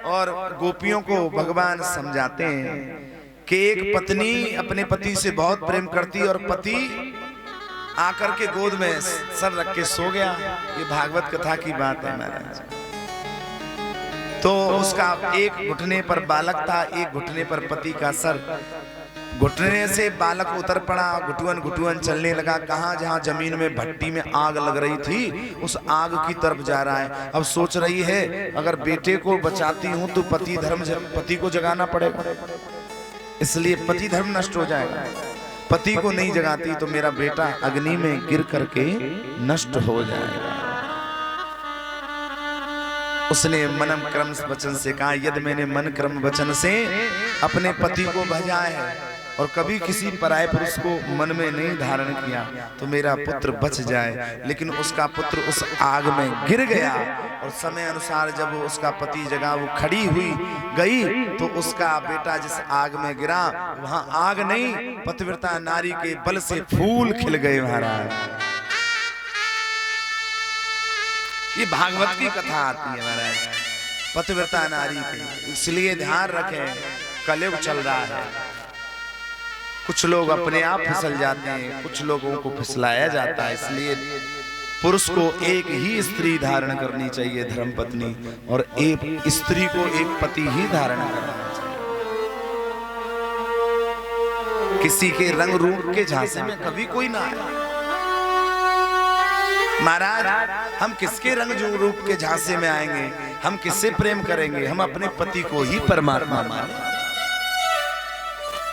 और गोपियों को भगवान समझाते हैं कि एक पत्नी अपने पति से बहुत प्रेम करती और पति आकर के गोद में सर रख के सो गया। ये भागवत कथा की बात है महाराज। तो उसका एक घुटने पर बालक था, एक घुटने पर पति का सर। घुटने से बालक उतर पड़ा, घुटुअन घुटुअन चलने लगा। कहां जहां जमीन में भट्टी में आग लग रही थी उस आग की तरफ जा रहा है। अब सोच रही है अगर बेटे को बचाती हूं तो पति को जगाना पड़ेगा, इसलिए पति धर्म नष्ट हो जाएगा। पति को नहीं जगाती तो मेरा बेटा अग्नि में गिर करके नष्ट हो जाएगा। उसने मनम क्रम वचन से कहा, यदि मैंने मन क्रम वचन से अपने पति को भजा है और कभी किसी पराये पुरुष को मन में नहीं धारण किया तो मेरा पुत्र बच जाए। लेकिन उसका पुत्र उस आग में गिर गया और समय अनुसार जब उसका पति जगा वो खड़ी हुई गई तो उसका बेटा जिस आग में गिरा वहां आग नहीं, पतिव्रता नारी के बल से फूल खिल गए महाराज। ये भागवत की कथा आती है महाराज, पतिव्रता नारी की। इसलिए ध्यान रखें, कलयुग चल रहा है। कुछ लोग अपने आप फिसल जाते हैं, कुछ लोगों को फिसलाया जाता है। इसलिए पुरुष को एक ही स्त्री धारण करनी चाहिए, धर्मपत्नी, और एक स्त्री को एक पति ही धारण करना चाहिए। किसी के रंग रूप के झांसे में कभी कोई ना आए महाराज। हम किसके रंग रूप के झांसे में आएंगे? हम किससे प्रेम करेंगे? हम अपने पति को ही परमात्मा माने।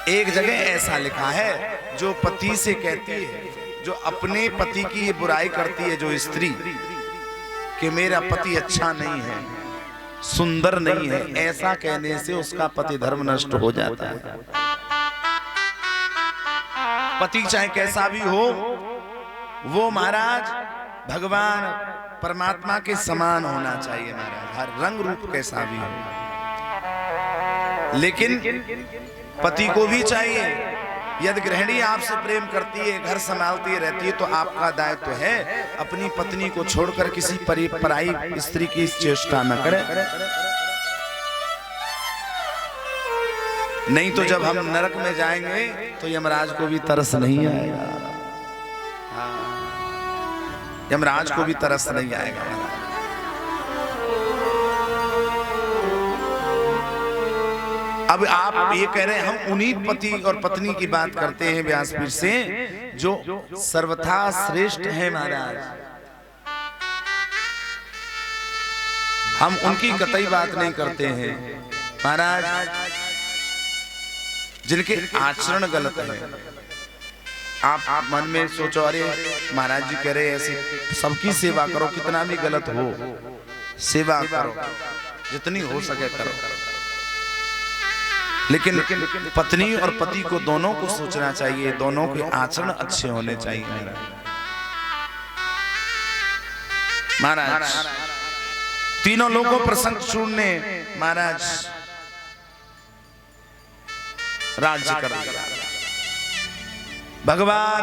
एक जगह ऐसा लिखा है, जो पति से कहती है, जो अपने पति की ये बुराई करती है जो स्त्री कि मेरा पति अच्छा नहीं है, सुंदर नहीं है, ऐसा कहने से उसका पति धर्म नष्ट हो जाता है। पति चाहे कैसा भी हो, वो महाराज भगवान परमात्मा के समान होना चाहिए महाराज, हर रंग रूप कैसा भी हो। लेकिन पति को भी चाहिए, यदि गृहिणी आपसे प्रेम करती है, घर संभालती रहती है, तो आपका दायित्व है अपनी पत्नी को छोड़कर किसी पराई स्त्री की चेष्टा न करें। नहीं तो जब हम नरक में जाएंगे तो यमराज को भी तरस नहीं आएगा। यमराज को भी तरस नहीं आएगा। अब आप ये कह रहे हैं, हम उन्हीं पति और पत्नी की बात करते हैं व्यासपीठ से जो सर्वथा श्रेष्ठ है महाराज। हम उनकी कतई बात नहीं करते हैं महाराज, जिनके आचरण गलत है। आप मन में सोचो, अरे महाराज जी कह रहे ऐसे सबकी सेवा करो, कितना भी गलत हो सेवा करो, जितनी हो सके करो। लेकिन पत्नी और पति को दोनों को सोचना चाहिए, दोनों के आचरण अच्छे होने चाहिए महाराज। तीनों लोगों पर शंखचूड़ ने महाराज राज्य कर दिया। भगवान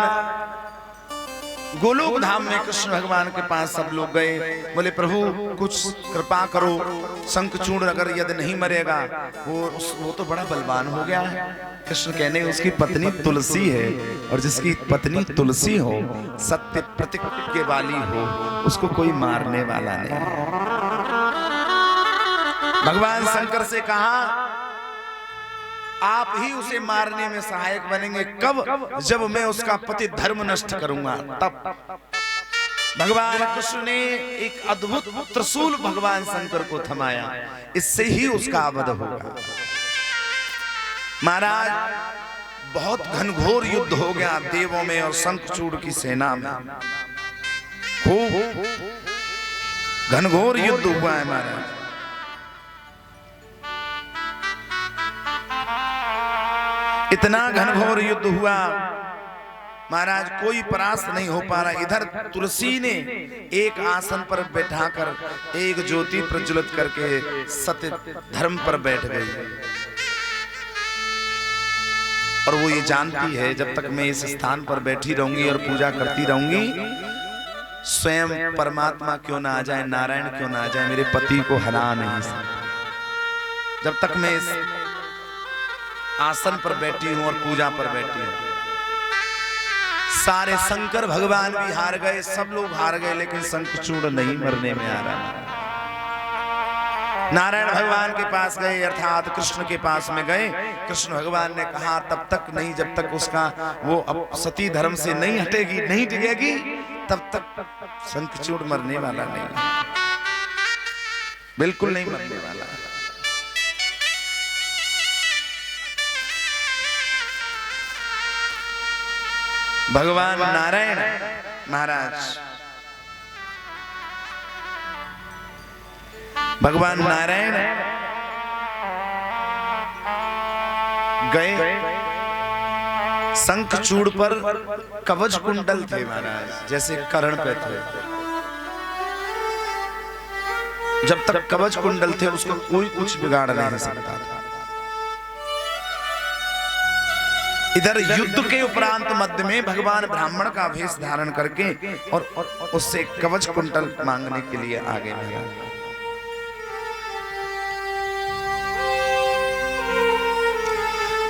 गोलोक धाम में कृष्ण भगवान के पास सब लोग गए, बोले प्रभु कुछ कृपा करो, शंखचूड़ अगर यदि नहीं मरेगा वो तो बड़ा बलवान हो गया है। कृष्ण कहने उसकी पत्नी तुलसी है, और जिसकी पत्नी तुलसी हो, सत्य प्रतिज्ञा वाली हो, उसको कोई मारने वाला नहीं। भगवान शंकर से कहा आप ही उसे मारने में सहायक बनेंगे। कब? जब मैं उसका पति धर्म नष्ट करूंगा तब। भगवान कृष्ण ने एक अद्भुत त्रिशूल भगवान शंकर को थमाया, इससे ही उसका वध होगा महाराज। बहुत घनघोर युद्ध हो गया देवों में और शंखचूड़ की सेना में, खूब घनघोर युद्ध हुआ है महाराज। इतना घनघोर युद्ध हुआ महाराज, कोई परास्त नहीं हो पा रहा। इधर तुलसी ने एक आसन पर बैठाकर एक ज्योति प्रज्वलित करके सत्य धर्म पर बैठ गई, और वो ये जानती है जब तक मैं इस स्थान पर बैठी रहूंगी और पूजा करती रहूंगी, स्वयं परमात्मा क्यों ना आ जाए, नारायण क्यों ना आ जाए, मेरे पति को हरा नहीं सकता। जब तक मैं इस आसन पर बैठी हूं और पूजा पर बैठी हूं, सारे शंकर भगवान भी हार गए, सब लोग हार गए, लेकिन शंखचूड़ नहीं मरने में आ रहा। नारायण भगवान के पास गए, अर्थात कृष्ण के पास में गए। कृष्ण भगवान ने कहा तब तक नहीं, जब तक उसका वो अब सती धर्म से नहीं हटेगी, नहीं टिकेगी, तब तक शंखचूड़ मरने वाला नहीं, बिल्कुल नहीं मरने वाला। भगवान नारायण महाराज, भगवान नारायण गए, शंखचूड़ पर कवच कुंडल थे महाराज, जैसे कर्ण पे थे। जब तक कवच कुंडल थे उसको कोई कुछ बिगाड़ नहीं सकता था। इधर युद्ध के उपरांत मध्य में भगवान ब्राह्मण का वेश धारण करके और उससे कवच कुंडल मांगने के लिए आगे महाराज।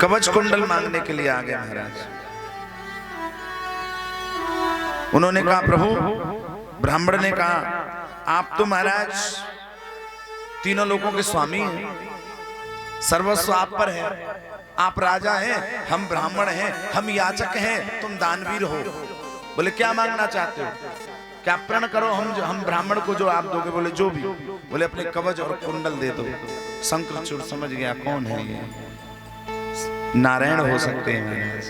कवच कुंडल मांगने के लिए आगे महाराज। उन्होंने कहा प्रभु, ब्राह्मण ने कहा आप तो महाराज तीनों लोगों के स्वामी हैं, सर्वस्व आप पर है, आप राजा हैं, हम ब्राह्मण हैं, हम याचक हैं, तुम दानवीर हो। बोले क्या मांगना चाहते हो, क्या प्रण करो, हम ब्राह्मण को जो आप दोगे। बोले जो भी। बोले अपने कवच और कुंडल दे दो। शंखचूड़ समझ गया कौन है ये, नारायण हो सकते हैं महाराज।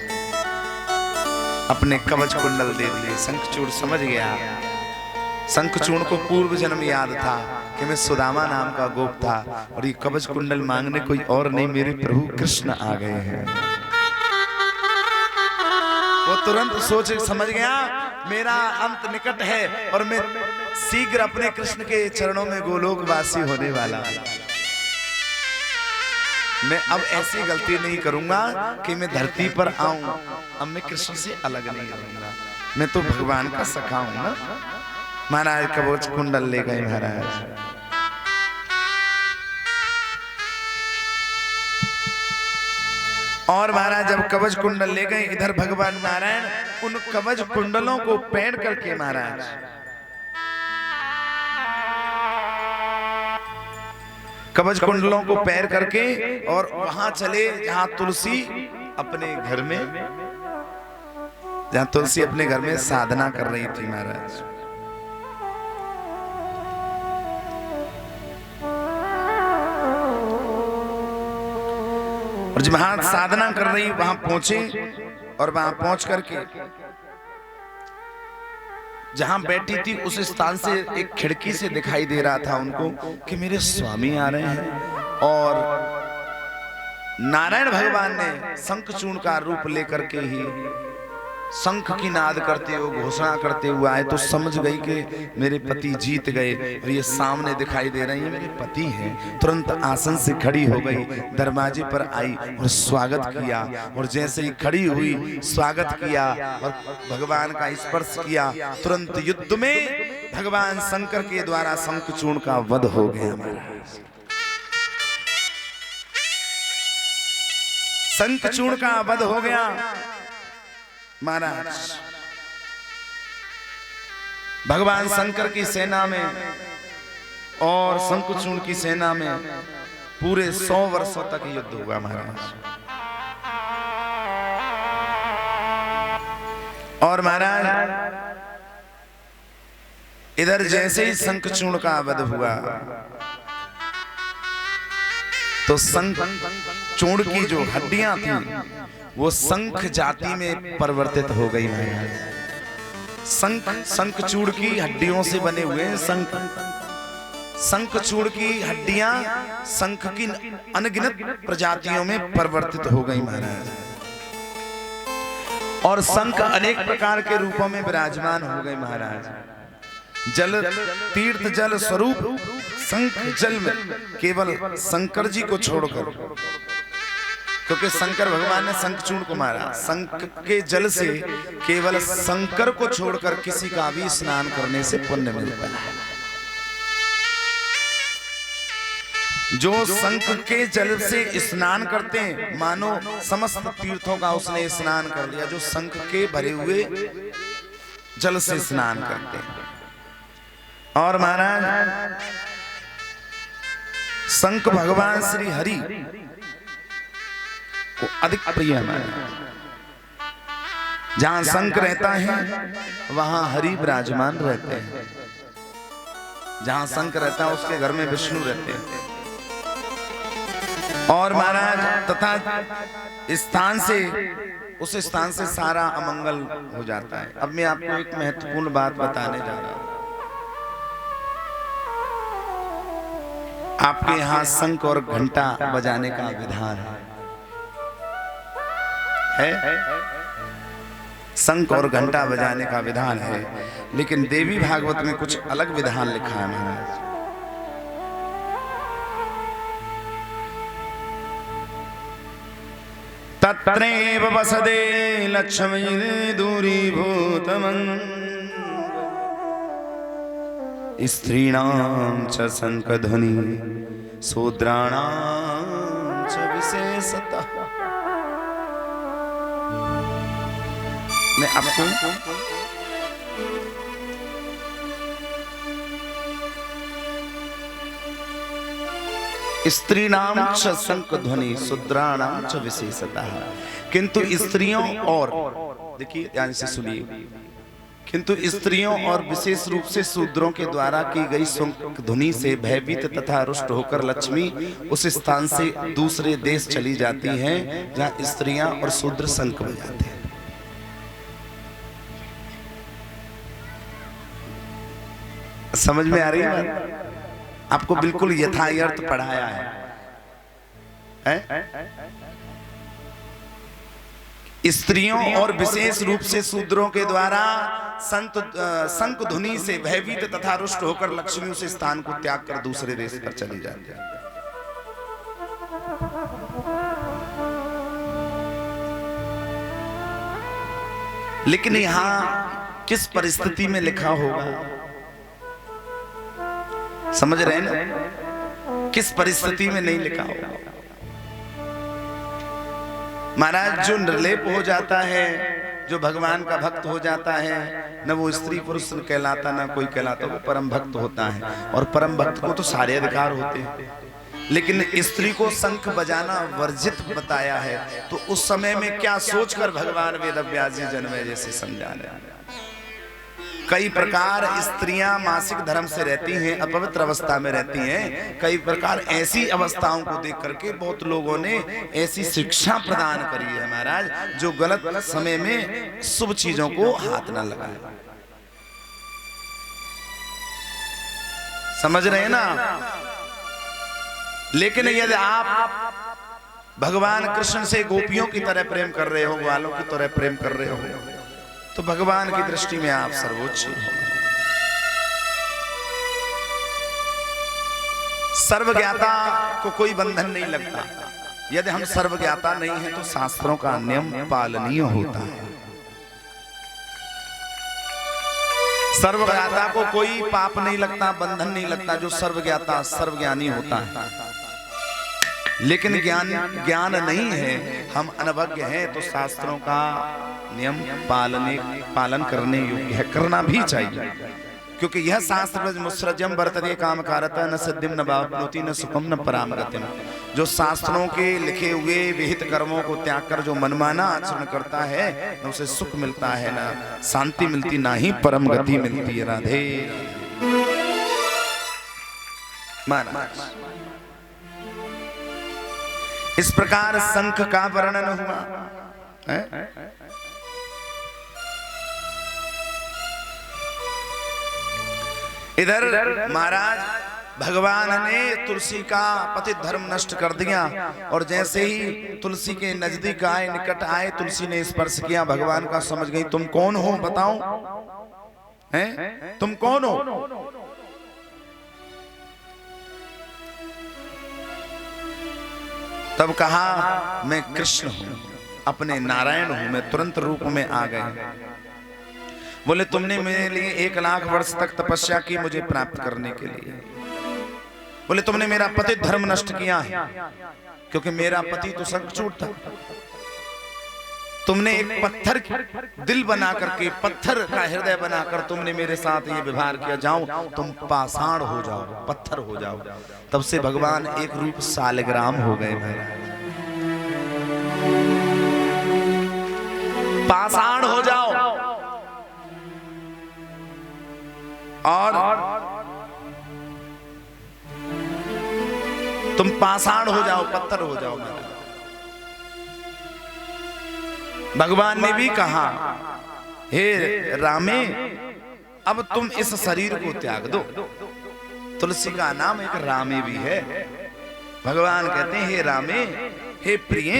अपने कवच कुंडल दे दिए। शंखचूड़ समझ गया। शंखचूड़ को पूर्व जन्म याद था कि मैं सुदामा नाम का गोप था और ये कवच कुंडल मांगने कोई और नहीं, मेरे प्रभु कृष्ण आ गए हैं। वो तुरंत सोच समझ गया मेरा अंत निकट है और मैं शीघ्र अपने कृष्ण के चरणों में गोलोकवासी होने वाला। मैं अब ऐसी गलती नहीं करूंगा कि मैं धरती पर आऊं, अब मैं कृष्ण से अलग नहीं रहूंगा, मैं तो भगवान का सखा हूं ना। महाराज कवच कुंडल ले गए महाराज। और महाराज जब कवच कुंडल ले गए, इधर भगवान नारायण उन कवच कुंडलों को पहन करके महाराज कवच कुंडलों को पैर करके और वहां चले जहां तुलसी अपने घर में, जहां तुलसी अपने घर में साधना कर रही थी महाराज। और जब वहां साधना कर रही वहां पहुंचे और वहां पहुंच करके जहां बैठी थी उस स्थान से एक खिड़की से दिखाई दे रहा था उनको कि मेरे स्वामी आ रहे हैं। और नारायण भगवान ने शंखचूड़ का रूप लेकर के ही शंख की नाद करते हुए घोषणा करते हुए आए, तो समझ गई कि मेरे पति जीत गए और ये सामने दिखाई दे रही है मेरे पति हैं। तुरंत आसन से खड़ी हो गई, दरवाजे पर आई और स्वागत किया। और जैसे ही खड़ी हुई स्वागत किया और भगवान का स्पर्श किया, तुरंत युद्ध में भगवान शंकर के द्वारा शंखचूड़ का वध हो गया महाराज। शंखचूड़ का वध हो गया महाराज। भगवान शंकर की सेना में और शंखचूड़ की सेना में पूरे 100 वर्षों तक युद्ध हुआ महाराज। और महाराज इधर जैसे ही शंखचूड़ का वध हुआ तो शंखचूड़ की जो हड्डियां थी वो शंख जाति में परिवर्तित हो गई महाराज। शंखचूड़ की हड्डियों से बने हुए शंखचूड़ की हड्डियां शंख की अनगिनत प्रजातियों में परिवर्तित हो गई महाराज। और शंख अनेक प्रकार के रूपों में विराजमान हो गए महाराज। जल तीर्थ जल स्वरूप शंख जल में केवल शंकर जी को छोड़कर, क्योंकि शंकर भगवान ने शंखचूड़ को मारा, शंख के जल से केवल शंकर को छोड़कर किसी का भी स्नान करने से पुण्य मिलता है। जो शंख के जल से स्नान करते हैं मानो समस्त तीर्थों का उसने स्नान कर लिया। जो शंख के भरे हुए जल से स्नान करते हैं। और महाराज शंख भगवान श्री हरि को अधिक प्रिय है। जहां शंख रहता है वहां हरि विराजमान रहते हैं। जहां शंख रहता है उसके घर में विष्णु रहते हैं। और महाराज तथा स्थान से उस स्थान से सारा अमंगल हो जाता है। अब मैं आपको एक महत्वपूर्ण बात बताने जा रहा हूं। आपके यहाँ शंख और घंटा बजाने का विधान है? शंख और घंटा बजाने का विधान है, लेकिन देवी भागवत में कुछ अलग विधान लिखा है महाराज। तत्रैव वसदे लक्ष्मी दूरीभूतमं स्त्रीणां च शंखध्वनि शूद्राणां च विशेषतः। मैं आपको स्त्रीणां च शंखध्वनि शूद्राणां च विशेषतः। किंतु स्त्रियों और, देखिए ध्यान से सुनिए, किंतु स्त्रियों और विशेष रूप से शूद्रों के द्वारा की गई शंख ध्वनि से भयभीत तथा रुष्ट होकर लक्ष्मी उस स्थान से दूसरे देश चली जाती हैं जहां स्त्रियां और शूद्र शंख बजाते हैं। समझ में आ रही है बात? आपको बिल्कुल यथार्थ पढ़ाया है? स्त्रियों और विशेष रूप से शूद्रों के द्वारा शंख ध्वनि से भयभीत तथा रुष्ट होकर लक्ष्मी उस स्थान को त्याग कर दूसरे देश पर चली जाती है। लेकिन यहां किस परिस्थिति में लिखा होगा? समझ रहे हैं ना? किस परिस्थिति में नहीं लिखा होगा? महाराज जो निर्लेप हो जाता है, जो भगवान का भक्त हो जाता है, न वो स्त्री पुरुष कहलाता ना कोई कहलाता, वो परम भक्त होता है। और परम भक्त को तो सारे अधिकार होते हैं, लेकिन स्त्री को शंख बजाना वर्जित बताया है। तो उस समय में क्या सोचकर भगवान वेदव्यास जी जन्मे जैसे समझा रहे हैं। कई प्रकार स्त्रियां मासिक धर्म से रहती हैं, अपवित्र अवस्था में रहती हैं। कई प्रकार ऐसी अवस्थाओं को देख करके बहुत लोगों ने ऐसी शिक्षा प्रदान करी है महाराज, जो गलत समय में शुभ चीजों को हाथ न लगाए। समझ रहे हैं ना? लेकिन यदि आप भगवान कृष्ण से गोपियों की तरह प्रेम कर रहे हो, ग्वालों की तरह प्रेम कर रहे हो, तो भगवान की दृष्टि में आप सर्वोच्च हो। सर्वज्ञाता को कोई बंधन नहीं लगता। यदि हम सर्वज्ञाता नहीं हैं तो शास्त्रों का नियम पालनीय होता है। सर्वज्ञाता को कोई पाप नहीं लगता, बंधन नहीं लगता, जो सर्वज्ञाता सर्वज्ञानी होता है। लेकिन ज्ञान नहीं है, हम अनभिज्ञ हैं, तो शास्त्रों का नियम पालन करने योग्य है, करना भी चाहिए। क्योंकि यह शास्त्र मुत्सृज्यम वर्तते कामकारतः न सिद्धिं न वाप्नोति न सुखम न पराम गतिम्। जो शास्त्रों के लिखे हुए विहित कर्मों को त्याग कर जो मनमाना आचरण करता है, न उसे सुख मिलता है, न शांति मिलती, ना ही परम गति मिलती है। राधे महाराज, इस प्रकार शंख का वर्णन हुआ है। इधर महाराज भगवान ने तुलसी का पतित धर्म नष्ट कर दिया, और जैसे ही तुलसी के नजदीक आए, निकट आए, तुलसी ने स्पर्श किया, भगवान का समझ गई, तुम कौन हो बताओ, हैं? तुम कौन हो? तब कहा मैं कृष्ण हूं, अपने नारायण हूं, मैं तुरंत रूप में आ गए। बोले तुमने मेरे लिए 1 लाख वर्ष तक तपस्या की मुझे प्राप्त करने के लिए, बोले तुमने मेरा पति धर्म नष्ट किया है, क्योंकि मेरा पति तो शंखचूड़ था। तुमने एक पत्थर दिल बना करके, पत्थर का हृदय बनाकर तुमने मेरे साथ ये व्यवहार किया। जाओ तुम पाषाण हो जाओ, पत्थर हो जाओ। तब से भगवान एक रूप सालग्राम हो गए महाराज। पाषाण हो जाओ और तुम पाषाण हो जाओ, पत्थर हो जाओ। भगवान ने भी कहा, हे रामे, अब तुम इस शरीर को त्याग दो। तुलसी का नाम एक रामे भी है। भगवान कहते हैं, हे रामे, हे प्रिय,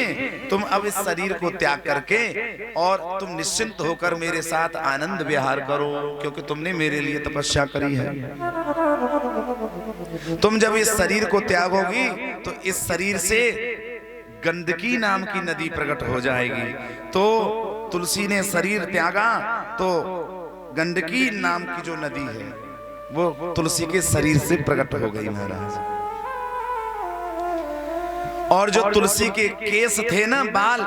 तुम अब इस शरीर को त्याग करके और तुम निश्चिंत होकर मेरे साथ आनंद विहार करो, क्योंकि तुमने मेरे लिए तपस्या करी है। तुम जब इस शरीर को त्यागोगी तो इस शरीर से गंदगी नाम की नदी प्रकट हो जाएगी। तो तुलसी ने शरीर त्यागा तो गंदगी नाम की जो नदी है वो तुलसी के शरीर से प्रकट हो गई महाराज। और जो तुलसी के केस थे ना, बाल,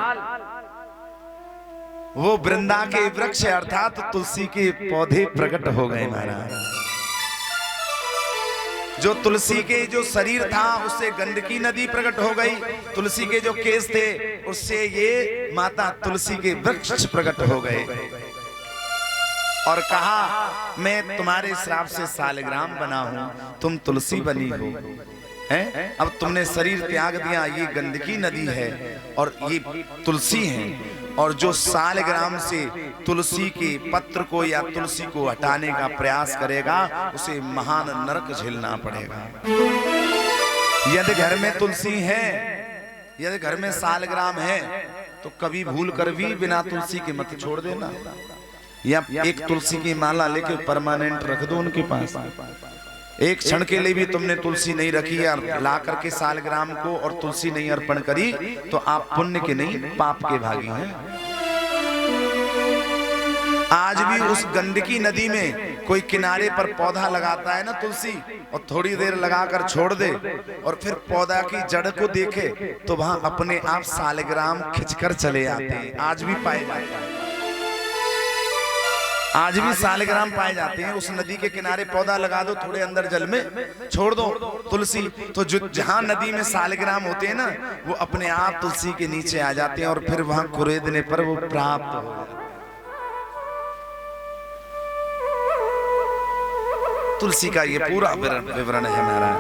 वो वृंदा के वृक्ष अर्थात तुलसी के पौधे प्रकट हो गए महाराज। जो तुलसी के जो शरीर था उससे गंदकी नदी प्रकट हो गई। तुलसी के जो केस थे उससे ये माता तुलसी के वृक्ष प्रकट हो गए। और कहा, मैं तुम्हारे श्राप से सालग्राम बना हूं, तुम तुलसी बनी हो। हैं? अब तुमने शरीर त्याग दिया, ये गंदगी नदी है और ये तुलसी है। और जो सालग्राम से तुलसी के पत्र को या तुलसी को हटाने का प्रयास करेगा उसे महान नरक झेलना पड़ेगा। यदि घर में तुलसी है, यदि घर में सालग्राम है, तो कभी भूल कर भी बिना तुलसी के मत छोड़ देना, या एक तुलसी की माला लेके परमानेंट रख दो उनके पास। एक क्षण के लिए भी तुमने तुलसी नहीं रखी या ला करके सालग्राम को और तुलसी नहीं अर्पण करी तो आप पुण्य के नहीं पाप के भागी हैं। आज भी उस गंदगी नदी में कोई किनारे पर पौधा लगाता है ना तुलसी, और थोड़ी देर लगाकर छोड़ दे और फिर पौधा की जड़ को देखे तो वहां अपने आप सालग्राम खिंचकर चले आते हैं। आज भी पाए जाते हैं, आज भी सालग्राम पाए जाते हैं। उस नदी के किनारे पौधा लगा दो, थोड़े अंदर जल में छोड़ दो तुलसी, तो जो जहां नदी में सालग्राम होते हैं ना, वो अपने आप तुलसी के नीचे आ जाते हैं और फिर वहां कुरेदने पर वो प्राप्त हो जाते हैं। तुलसी का ये पूरा विवरण है महाराज।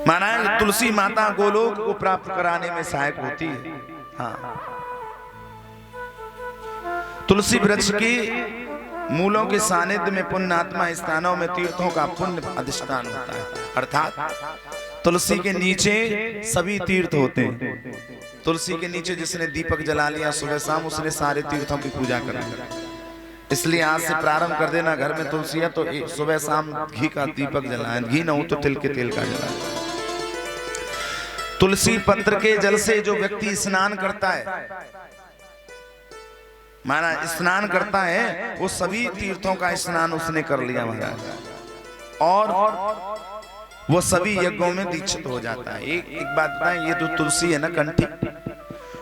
महाराज तुलसी माता गोलोक को प्राप्त कराने में सहायक होती है। हाँ, तुलसी वृक्ष की मूलों के सानिध्य में पुण्यात्मा स्थानों में तीर्थों का पुण्य अधिष्ठान होता है। अर्थात तुलसी के नीचे सभी तीर्थ होते हैं। तुलसी के नीचे जिसने दीपक जला लिया सुबह शाम, उसने सारे तीर्थों की पूजा कर ली। इसलिए आज से प्रारंभ कर देना, घर में तुलसी है तो सुबह शाम घी का दीपक जलाएं, घी न हो तो तिल के तेल का जलाएं। तुलसी पत्र के जल से जो व्यक्ति स्नान करता है, महाराज स्नान करता है, वो सभी तीर्थों का स्नान उसने कर लिया महाराज, और वो सभी यज्ञों में दीक्षित हो जाता है। एक बात बताएं, ये जो तुलसी है ना, कंठी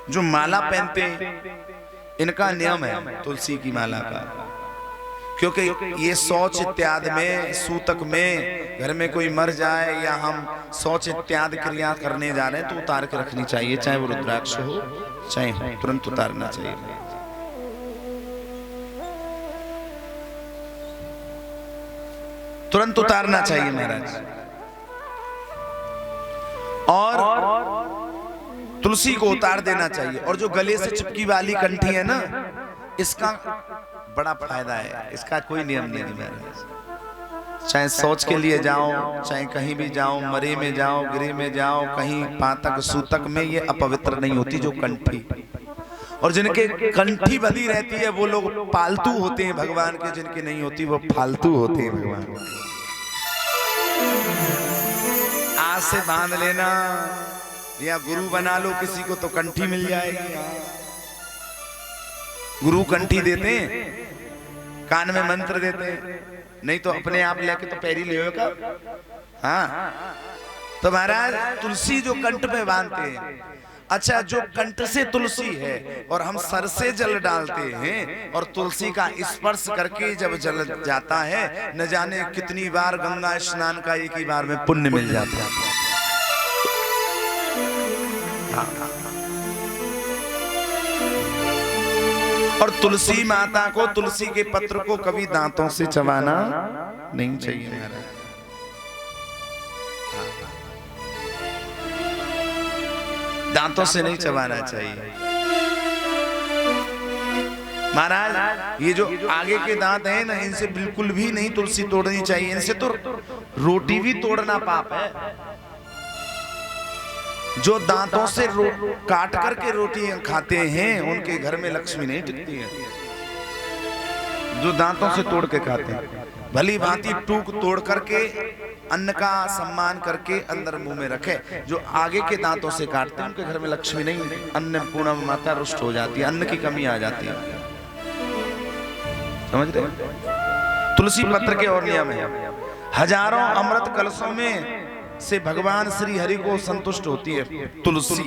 जो माला पहनते हैं, इनका नियम है तुलसी की माला का, क्योंकि ये शौच इत्यादि में, सूतक में, घर में कोई मर जाए या हम शौच इत्यादि क्रिया करने जा रहे हैं तो उतार के रखनी चाहिए, चाहे वो रुद्राक्ष हो चाहे हो, तुरंत उतारना चाहिए, तुरंत उतारना चाहिए महाराज। और तुलसी को उतार देना चाहिए। और जो गले से चिपकी वाली कंठी है ना, इसका बड़ा फायदा है, इसका कोई नियम नहीं है महाराज। चाहे शौच के लिए जाओ, चाहे कहीं भी जाओ, मरे में जाओ, गिरे में जाओ, कहीं पातक सूतक में, ये अपवित्र नहीं होती जो कंठी। और जिनके कंठी बंधी रहती है वो लोग पालतू होते हैं भगवान के, जिनके नहीं होती वो फालतू होते हैं भगवान के। आज से बांध लेना या गुरु बना लो किसी को तो कंठी मिल जाएगी। गुरु कंठी देते हैं, कान में मंत्र देते हैं, नहीं तो अपने आप लेके तो पैरी ले का। हाँ, तो महाराज तुलसी जो कंठ पे बांधते हैं, अच्छा जो कंठ से तुलसी है और हम सर से जल डालते हैं और तुलसी का स्पर्श करके जब जल जाता है, न जाने कितनी बार गंगा स्नान का एक ही बार में पुण्य मिल जाता है। और तुलसी माता को, तुलसी के पत्र को कभी दांतों से चबाना नहीं चाहिए महाराज। दांतों से नहीं चबाना चाहिए महाराज। ये जो आगे के दांत हैं ना, इनसे बिल्कुल भी नहीं तुलसी तोड़नी चाहिए। इनसे तो रोटी भी तोड़ना पाप है। जो दांतों से काट करके रोटी खाते हैं, उनके घर में लक्ष्मी नहीं टिकती है। जो दांतों से तोड़ के खाते हैं, भली भांति टूक तोड़ करके अन्न का सम्मान करके अंदर मुंह में रखे। जो आगे के दांतों से काटते हैं, उनके घर में लक्ष्मी नहीं, अन्नपूर्णा माता रुष्ट हो जाती है, अन्न की कमी आ जाती है। समझ रहे? तुलसी पत्र के और नियम है। हजारों अमृत कलशों में से भगवान श्री हरि को संतुष्ट होती है तुलसी।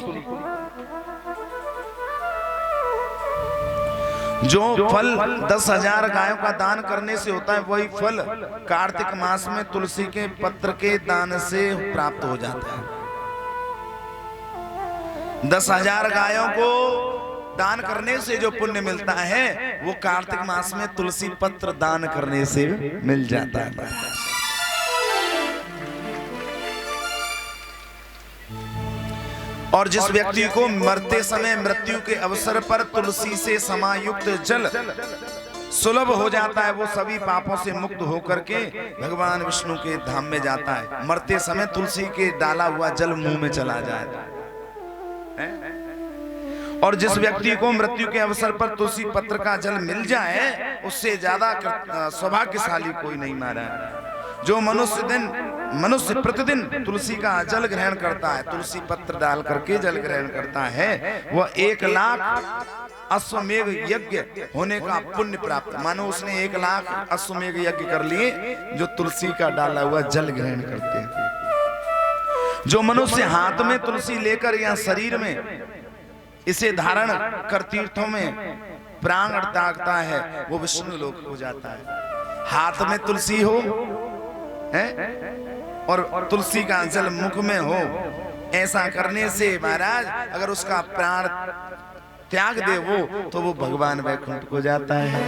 जो फल 10,000 गायों का दान करने से होता है, वही फल कार्तिक मास में तुलसी के पत्र के दान से प्राप्त हो जाता है। 10,000 गायों को दान करने से जो पुण्य मिलता है, वो कार्तिक मास में तुलसी पत्र दान करने से मिल जाता है। और जिस व्यक्ति को मरते समय मृत्यु के अवसर पर तुलसी से समायुक्त जल सुलभ हो जाता है, वो सभी पापों से मुक्त होकर के भगवान विष्णु के धाम में जाता है। मरते समय तुलसी के डाला हुआ जल मुंह में चला जाता है। और जिस व्यक्ति को मृत्यु के अवसर पर तुलसी पत्र का जल मिल जाए, उससे ज्यादा सौभाग्यशाली कोई नहीं महाराज। जो मनुष्य प्रतिदिन तुलसी का जल ग्रहण करता है, तुलसी पत्र डाल करके जल ग्रहण करता है, वह 1,00,000 अश्वमेघ यज्ञ होने का पुण्य प्राप्त। मानो उसने 1,00,000 अश्वमेघ यज्ञ कर लिए, जो तुलसी का डाला हुआ जल ग्रहण करते हैं। जो मनुष्य हाथ में तुलसी लेकर या शरीर में इसे धारण कर तीर्थों में प्राण त्यागता है, वो विष्णु लोक हो जाता है। हाथ में तुलसी हो है और तुलसी का जल मुख में हो, ऐसा करने से महाराज अगर उसका प्राण त्याग दे वो, तो वो भगवान वैकुंठ को जाता है।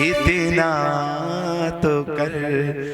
इतना तो कर